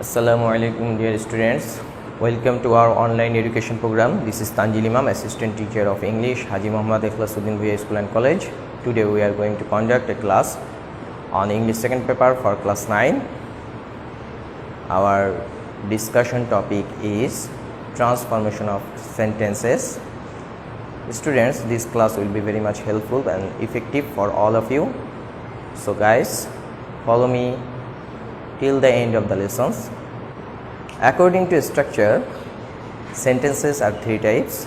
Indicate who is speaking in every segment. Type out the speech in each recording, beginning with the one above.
Speaker 1: Assalamualaikum dear students, welcome to our online education program. This is Tanjil Imam, assistant teacher of English, Haji Muhammad Ikhlasuddin Bhuiya School and College. Today we are going to conduct a class on English second paper for class 9. Our discussion topic is transformation of sentences. Students, this class will be very much helpful and effective for all of you. So guys, follow me till the end of the lessons. According to structure, sentences are three types.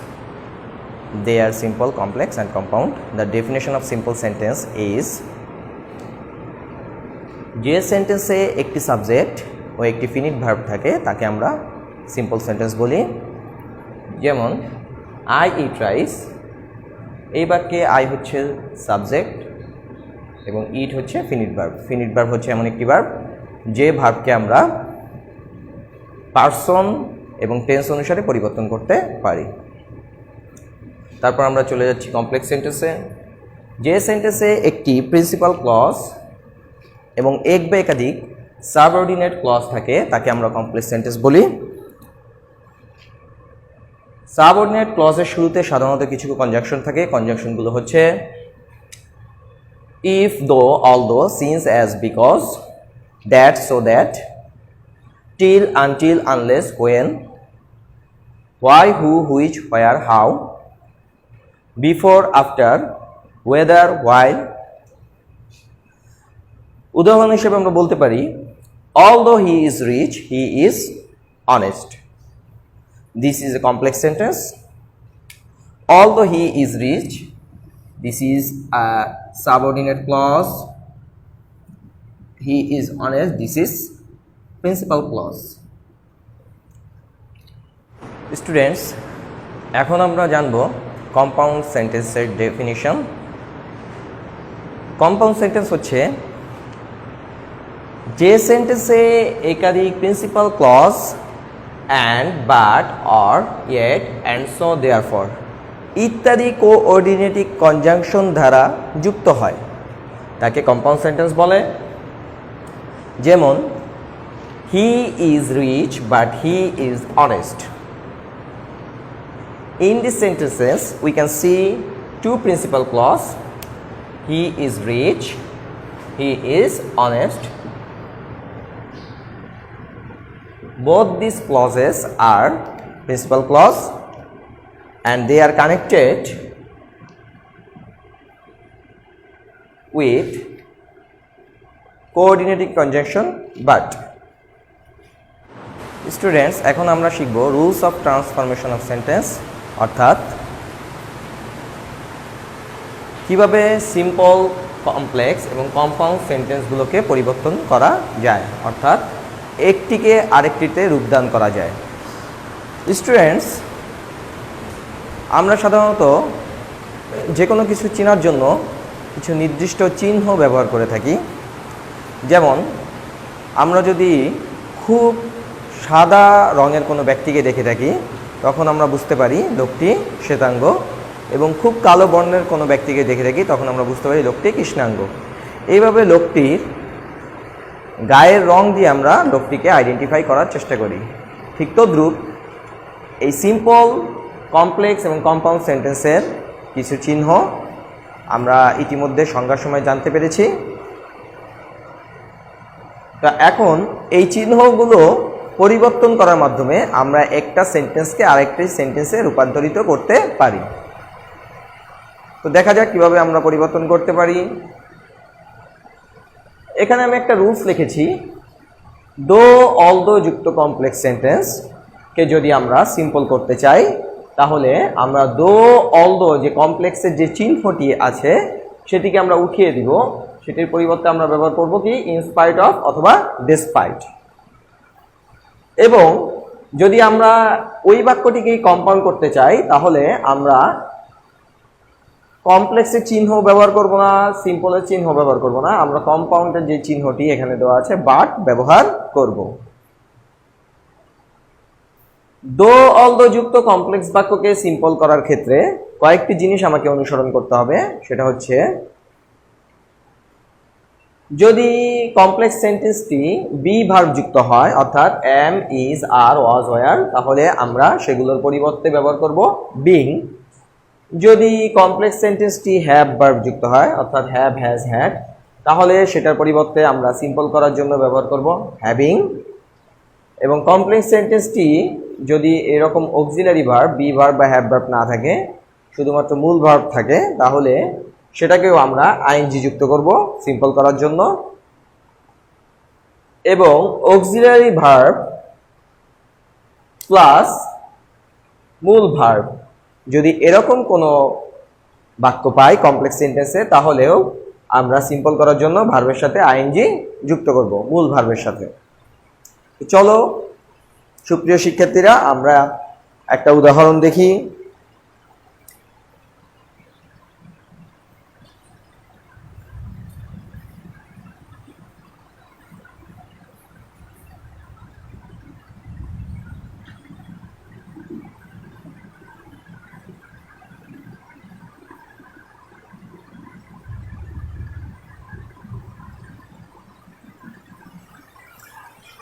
Speaker 1: They are simple, complex and compound. The definition of simple sentence is যে সেন্টেন্সে একটি subject ও একটি finite verb থাকে তাকে আমরা simple sentence বলি। যেমন I eat rice, এই বাক্যে আই হচ্ছে সাবজেক্ট এবং ইট হচ্ছে ফিনিট ভার্ব। ফিনিট ভার্ব হচ্ছে এমন একটি ভার্ব যে ভার্বকে আমরা পারসন এবং টেন্স অনুসারে পরিবর্তন করতে পারি। তারপর আমরা চলে যাচ্ছি কমপ্লেক্স সেন্টেন্সে। যে সেন্টেন্সে একটি প্রিন্সিপাল ক্লজ এবং এক বা একাধিক সাবঅর্ডিনেট ক্লজ থাকে তাকে আমরা কমপ্লেক্স সেন্টেন্স বলি। সাবঅর্ডিনেট ক্লজের শুরুতে সাধারণত কিছু কনজাংশন থাকে। কনজাংশনগুলো হচ্ছে ইফ, দো, although, since, as, because, that, so that, till, until, unless, when, why, who, which, where, how, before, after, whether, while। উদাহরণ হিসেবে আমরা বলতে পারি although he is rich, he is honest. This is a complex sentence. Although he is rich, this is a subordinate clause. He is honest, this is principal clause. Students, এখন আমরা জানব compound সেন্টেন্সের definition. Compound sentence হচ্ছে যে সেন্টেন্সে একাধিক principal clause and, but, or, yet, and so, therefore ইত্যাদি coordinating conjunction দ্বারা যুক্ত হয় তাকে কম্পাউন্ড সেন্টেন্স বলে। যেমন he is rich but he is honest. In these sentences we can see two principal clause. He is rich, he is honest. Both these clauses are principal clause and they are connected with coordinating conjunction but। Students, এখন আমরা শিখব rules of transformation of sentence, অর্থাৎ কিভাবে simple, complex এবং compound সেন্টেন্সগুলোকে পরিবর্তন করা যায়, অর্থাৎ একটিকে আরেকটিতে রূপদান করা যায়। স্টুডেন্টস, আমরা সাধারণত যে কোনো কিছু চেনার জন্য কিছু নির্দিষ্ট চিহ্ন ব্যবহার করে থাকি। যেমন আমরা যদি খুব সাদা রঙের কোনো ব্যক্তিকে দেখে থাকি তখন আমরা বুঝতে পারি লোকটি শ্বেতাঙ্গ, এবং খুব কালো বর্ণের কোনো ব্যক্তিকে দেখে থাকি তখন আমরা বুঝতে পারি লোকটি কৃষ্ণাঙ্গ। এইভাবে লোকটির গায়ের রং দিয়ে আমরা লোকটিকে আইডেন্টিফাই করার চেষ্টা করি। ঠিক তদ্রূপ এই সিম্পল, কমপ্লেক্স এবং কম্পাউন্ড সেন্টেন্সের কিছু চিহ্ন আমরা ইতিমধ্যে সংজ্ঞার সময় জানতে পেরেছি। তা এখন এই চিহ্নগুলো পরিবর্তন করার মাধ্যমে আমরা একটা সেন্টেন্সকে আরেকটি সেন্টেন্সে রূপান্তরিত করতে পারি। তো দেখা যাক কিভাবে আমরা পরিবর্তন করতে পারি। এখানে আমি একটা রুলস লিখেছি, দো, অলদো যুক্ত কমপ্লেক্স সেন্টেন্সকে যদি আমরা সিম্পল করতে চাই তাহলে আমরা দো, অলদো যে কমপ্লেক্সের যে চিহ্নটি আছে সেটিকে আমরা উঠিয়ে দিব। সেটির পরিবর্তে আমরা ব্যবহার করব কি ইনস্পাইট অফ অথবা ডেসপাইট। এবং যদি আমরা ওই বাক্যটিকে কম্পাউন্ড করতে চাই তাহলে আমরা কমপ্লেক্সের চিহ্ন ব্যবহার করব না, সিম্পলের চিহ্ন ব্যবহার করব না, আমরা কম্পাউন্ডের যে চিহ্নটি এখানে দেওয়া আছে বাট ব্যবহার করব। দো, অলদো যুক্ত কমপ্লেক্স বাক্যকে সিম্পল করার ক্ষেত্রে কয়েকটি জিনিস আমাকে অনুসরণ করতে হবে। সেটা হচ্ছে যদি কমপ্লেক্স সেন্টেন্সটি বি ভার্ব যুক্ত হয় অর্থাৎ am, is, are, was, were, তাহলে আমরা সেগুলোর পরিবর্তে ব্যবহার করব বিং। যদি কমপ্লেক্স সেন্টেন্সটি হ্যাভ ভার্ব যুক্ত হয় অর্থাৎ হ্যাভ, হ্যাজ, হ্যাড, তাহলে সেটার পরিবর্তে আমরা সিম্পল করার জন্য ব্যবহার করব হ্যাভিং। এবং কমপ্লেক্স সেন্টেন্সটি যদি এরকম অক্সিলারি ভার্ব বি ভার্ব বা হ্যাভ ভার্ব না থাকে, শুধুমাত্র মূল ভার্ব থাকে, তাহলে সেটাকেও আমরা আইএনজি যুক্ত করব সিম্পল করার জন্য। এবং অক্সিলারি ভার্ব প্লাস মূল ভার্ব যদি এরকম কোনো বাক্য পাই কমপ্লেক্স সেন্টেন্সে, তাহলেও আমরা সিম্পল করার জন্য ভার্বের সাথে আইএনজি যুক্ত করব মূল ভার্বের সাথে। চলো সুপ্রিয় শিক্ষার্থীরা, আমরা একটা উদাহরণ দেখি।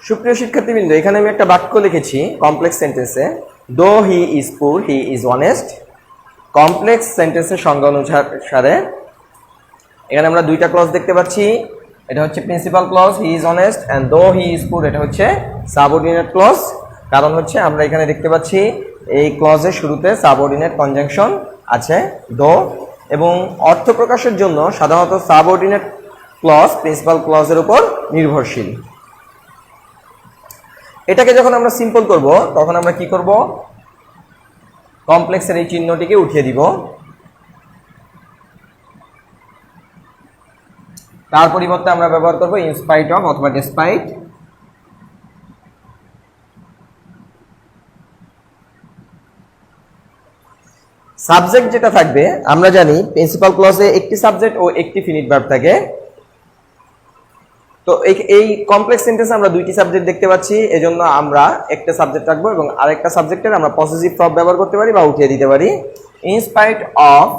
Speaker 1: সুপ্রিয় শিক্ষার্থীবৃন্দ, এখানে আমি একটা বাক্য লিখেছি কমপ্লেক্স সেন্টেন্সে, দো হি ইজ পুর হি ইজ অনেস্ট। কমপ্লেক্স সেন্টেন্সের সংজ্ঞা অনুসারে এখানে আমরা দুইটা ক্লজ দেখতে পাচ্ছি। এটা হচ্ছে principal clause he is honest, and though he is পুর এটা হচ্ছে সাবঅর্ডিনেট ক্লজ। কারণ হচ্ছে আমরা এখানে দেখতে পাচ্ছি এই ক্লজের শুরুতে সাবঅর্ডিনেট কনজাংশন আছে দো, এবং অর্থ প্রকাশের জন্য সাধারণত সাবঅর্ডিনেট ক্লজ প্রিন্সিপাল ক্লজের উপর নির্ভরশীল। এটাকে যখন আমরা সিম্পল করব তখন আমরা কি করব, কমপ্লেক্সের এই চিহ্নটিকে উঠিয়ে দিব, তার পরিবর্তে আমরা ব্যবহার করব ইনস্পাইট অফ অথবা ডিসপাইট। সাবজেক্ট যেটা থাকবে, আমরা জানি প্রিন্সিপাল ক্লজে একটি সাবজেক্ট ও একটি ফিনিট ভার্ব থাকে। তো এই কমপ্লেক্স সেন্টেন্সে আমরা দুইটি সাবজেক্ট দেখতে পাচ্ছি, এজন্য আমরা একটা সাবজেক্ট রাখবো এবং আরেকটা সাবজেক্টের আমরা পসেসিভ ভার্ব ব্যবহার করতে পারি বা উঠিয়ে দিতে পারি। ইনস্পাইট অফ,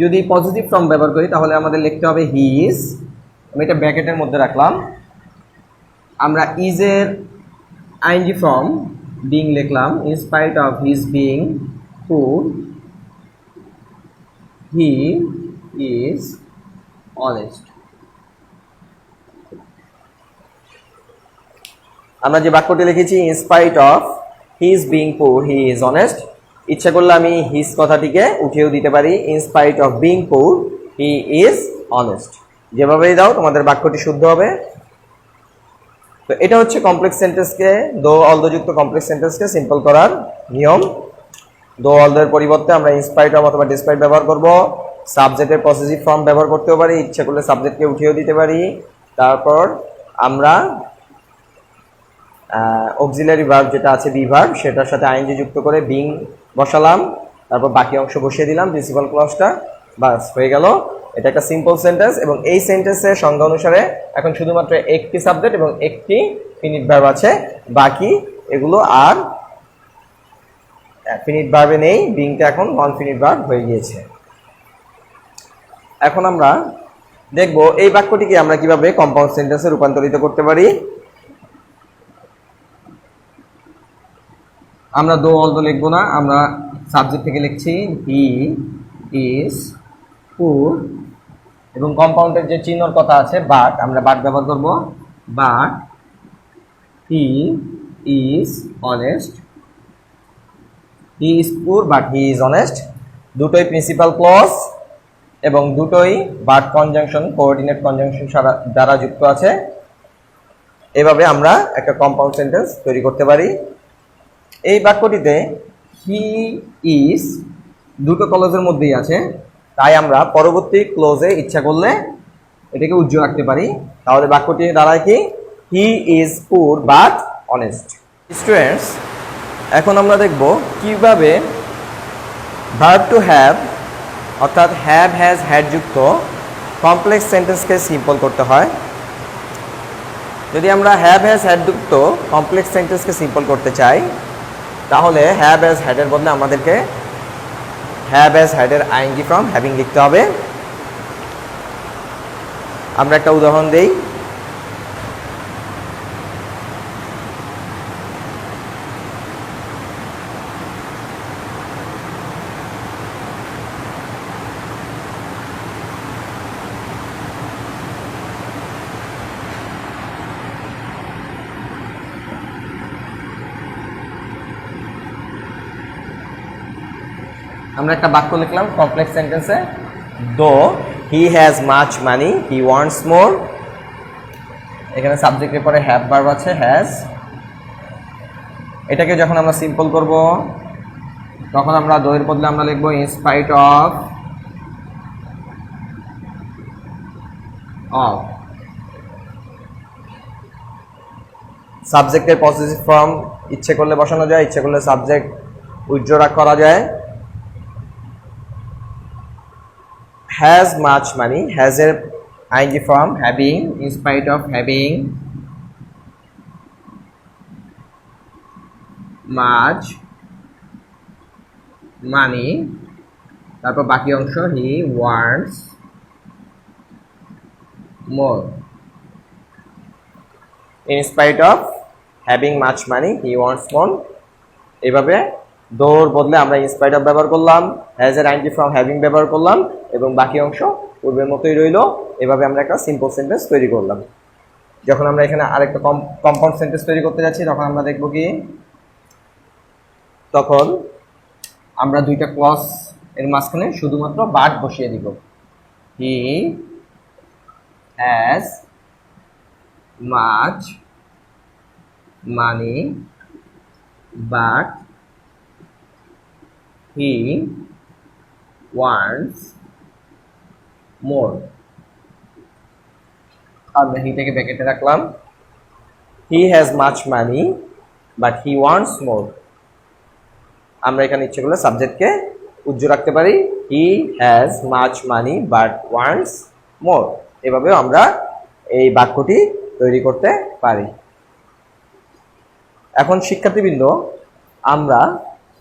Speaker 1: যদি পজিটিভ ফর্ম ব্যবহার করি তাহলে আমাদের লিখতে হবে হি ইজ, আমি এটা ব্র্যাকেটের মধ্যে রাখলাম। আমরা ইজের আইএনজি ফর্ম বিং লিখলাম, ইনস্পাইট অফ হিজ বিং পুর হি ইজ অনেস্ট। আমরা যে বাক্যটি লিখেছি ইনস্পাইট অফ হিজ বিং পুর হি ইজ অনেস্ট, ইচ্ছা করলে আমি হিজ কথাটিকে উঠিয়েও দিতে পারি, ইনস্পাইট অফ বিং পুর হি ইজ অনেস্ট। যেভাবেই দাও তোমাদের বাক্যটি শুদ্ধ হবে। তো এটা হচ্ছে কমপ্লেক্স সেন্টেন্সকে, দো অলদো যুক্ত কমপ্লেক্স সেন্টেন্সকে সিম্পল করার নিয়ম। দো অলদোর পরিবর্তে আমরা ইনস্পাইট অফ অথবা ডিসপাইট ব্যবহার করব। সাবজেক্টের পসেসিভ ফর্ম ব্যবহার করতেও পারি, ইচ্ছা করলে সাবজেক্টকে উঠিয়েও দিতে পারি। তারপর আমরা অক্সিলারি ভার্ব যেটা আছে বি ভার্ব, সেটার সাথে আইএনজি যুক্ত করে বিং বসালাম, তারপর বাকি অংশ বসিয়ে দিলাম প্রিন্সিপাল ক্লজটা, বাস হয়ে গেল। এটা একটা সিম্পল সেন্টেন্স এবং এই সেন্টেন্সের সংজ্ঞা অনুসারে এখন শুধুমাত্র একটি সাবজেক্ট এবং একটি ফিনিট ভার্ব আছে, বাকি এগুলো আর ফিনিট ভার্বে নেই, বিংটা এখন নন ফিনিট ভার্ব হয়ে গিয়েছে। এখন আমরা দেখব এই বাক্যটিকে আমরা কিভাবে কম্পাউন্ড সেন্টেন্সে রূপান্তরিত করতে পারি। আমরা দো অলদো লিখবো না, আমরা সাবজেক্ট থেকে লিখছি হি ইজ পুর, এবং কম্পাউন্ডের যে চিহ্নর কথা আছে বাট, আমরা বাট ব্যবহার করব, but he is honest. He is poor but he is honest, দুটোই প্রিন্সিপাল ক্লজ এবং দুটোই বাট কনজাংশন কোঅর্ডিনেট কনজাংশন দ্বারা যুক্ত আছে। এভাবে আমরা একটা কম্পাউন্ড সেন্টেন্স তৈরি করতে পারি। এই বাক্যটিতে হি ইজ দুটো ক্লজের মধ্যেই আছে, তাই আমরা পরবর্তী ক্লোজে ইচ্ছা করলে এটাকে উজ্জ্বল রাখতে পারি। তাহলে বাক্যটি দাঁড়ায় কি, he is poor but honest. Students, এখন আমরা দেখব কিভাবে ভার্ব টু হ্যাভ অর্থাৎ হ্যাভ, হ্যাজ, হ্যাড যুক্ত কমপ্লেক্স সেন্টেন্সকে সিম্পল করতে হয়। যদি আমরা হ্যাভ, হ্যাজ, হ্যাড যুক্ত কমপ্লেক্স সেন্টেন্সকে সিম্পল করতে চাই, তাহলে হ্যাভ, হ্যাজ, হ্যাডের বদলে আমাদেরকে হ্যাভ, হ্যাজ, হ্যাডের আইএনজি ফর্ম হ্যাভিং লিখতে হবে। আমরা একটা উদাহরণ দেই। আমরা একটা বাক্য লিখলাম কমপ্লেক্স সেন্টেন্সে, though he has much money he wants more. এখানে সাবজেক্টের পরে হ্যাভ ভার্ব আছে হ্যাজ। এটাকে যখন আমরা সিম্পল করব তখন আমরা দো এর বদলে আমরা লিখব ইন স্পাইট অফ সাবজেক্টের পজিটিভ ফর্ম ইচ্ছে করলে বসানো যায়, ইচ্ছে করলে সাবজেক্ট উইথড্র করা যায়। has much money, has এর ing form having, in spite of having much money, তারপর বাকি অংশ he wants more. In spite of having much money he wants more, এইভাবে দোর বদলে আমরা ইন স্পাইট অফ ব্যবহার করলাম, হ্যাজ এর আইনটি ফ্রম হ্যাভিং ব্যবহার করলাম এবং বাকি অংশ পূর্বের মতোই রইল। এভাবে আমরা একটা সিম্পল সেন্টেন্স তৈরি করলাম। যখন আমরা এখানে আরেকটা কম্পাউন্ড সেন্টেন্স তৈরি করতে যাচ্ছি তখন আমরা দেখব কি, তখন আমরা দুইটা ক্লজ এর মাঝখানে শুধুমাত্র বাট বসিয়ে দিব। হি has much money but he wants more. আমরা হি থেকে ব্র্যাকেটে রাখলাম he has much money but he wants more. আমরা এখানে ইচ্ছে করলে সাবজেক্টকে উজ্জ্ব রাখতে পারি, he has much money but wants more। এভাবেও আমরা এই বাক্যটি তৈরি করতে পারি। এখন শিক্ষার্থীবৃন্দ, আমরা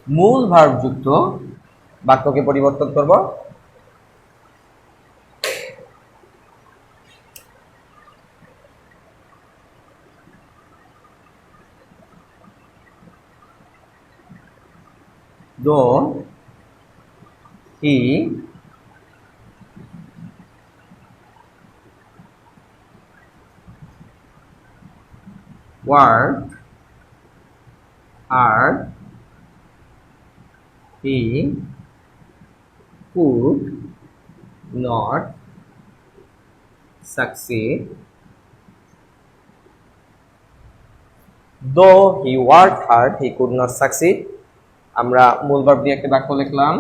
Speaker 1: মূল ভার্ব যুক্ত বাক্যকে পরিবর্তন করব। দো হি worked hard he could not succeed. Though he worked hard, he could not succeed. আমরা মূল ভার্ব দিয়ে একটা বাক্য লিখলাম।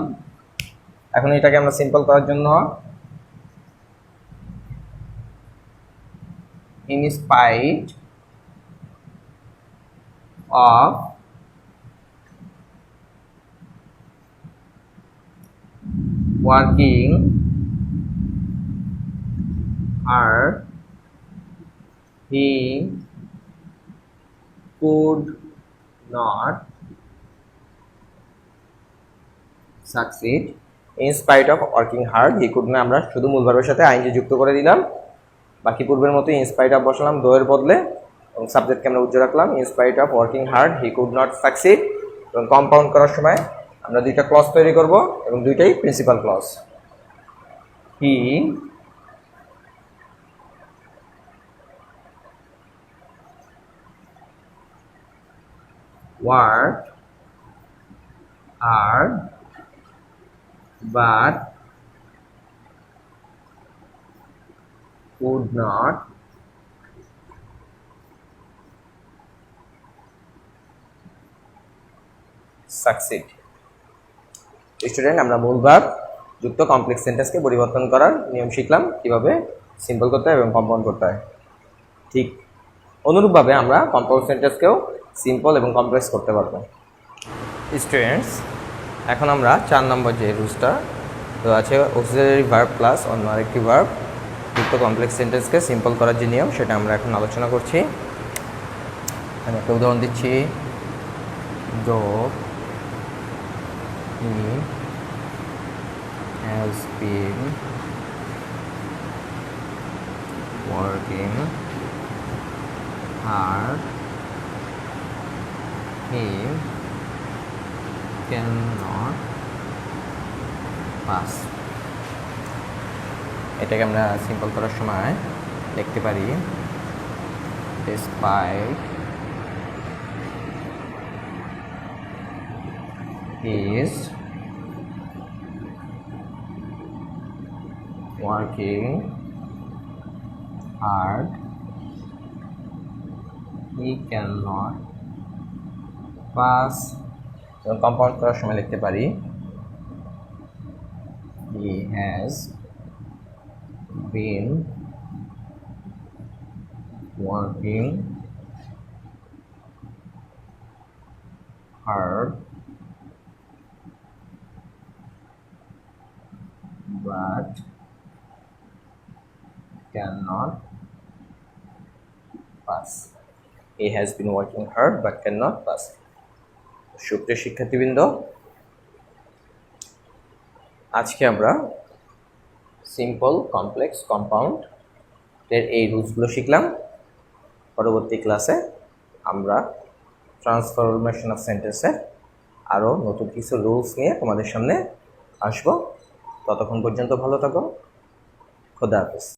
Speaker 1: এখন এটাকে আমরা সিম্পল করার জন্য in spite of working hard he could not succeed. In spite of working hard he could not, আমরা শুধু মূল ভার্বের সাথে আইনজি যুক্ত করে দিলাম। বাকি পূর্বের মতো in spite of বসালাম দো এর বদলে এবং সাবজেক্টকে আমরা উজ্জ্ব রাখলাম in spite of working hard he could not succeed। এবং কম্পাউন্ড করার সময় আমরা দুইটা ক্লজ তৈরি করব এবং দুইটাই principal clause. He worked hard but could not succeed. Student, আমরা মূল ভার্ব যুক্ত কমপ্লেক্স সেন্টেন্সকে পরিবর্তন করার নিয়ম শিখলাম, কিভাবে সিম্পল করতে হয় এবং কম্পাউন্ড করতে হয়। ঠিক অনুরূপভাবে আমরা কম্পাউন্ড সেন্টেন্সকেও সিম্পল এবং কমপ্লেক্স করতে পারবো। স্টুডেন্টস, এখন আমরা 4 নম্বর যে রুলসটা তো আছে অক্সিলারি ভার্ব প্লাস অন্য আরেকটি ভার্ব যুক্ত কমপ্লেক্স সেন্টেন্সকে সিম্পল করার যে নিয়ম সেটা আমরা এখন আলোচনা করছি। আমি একটা উদাহরণ দিচ্ছি। দো he has been working hard, he cannot pass. এটাকে আমরা সিম্পল করার সময় লিখতে পারি despite his working hard, he cannot pass. Compound করার সময় লিখতে পারি he has been working hard but cannot pass. He has been working hard but cannot pass. সুপ্রিয় শিক্ষার্থীবৃন্দ, আজকে আমরা সিম্পল, কমপ্লেক্স, কম্পাউন্ড এর এই রুলসগুলো শিখলাম। পরবর্তী ক্লাসে আমরা ট্রান্সফরমেশন অফ সেন্টেন্সের আরও নতুন কিছু রুলস নিয়ে তোমাদের সামনে আসব। ততক্ষণ পর্যন্ত ভালো থাকো। খোদা হাফেজ।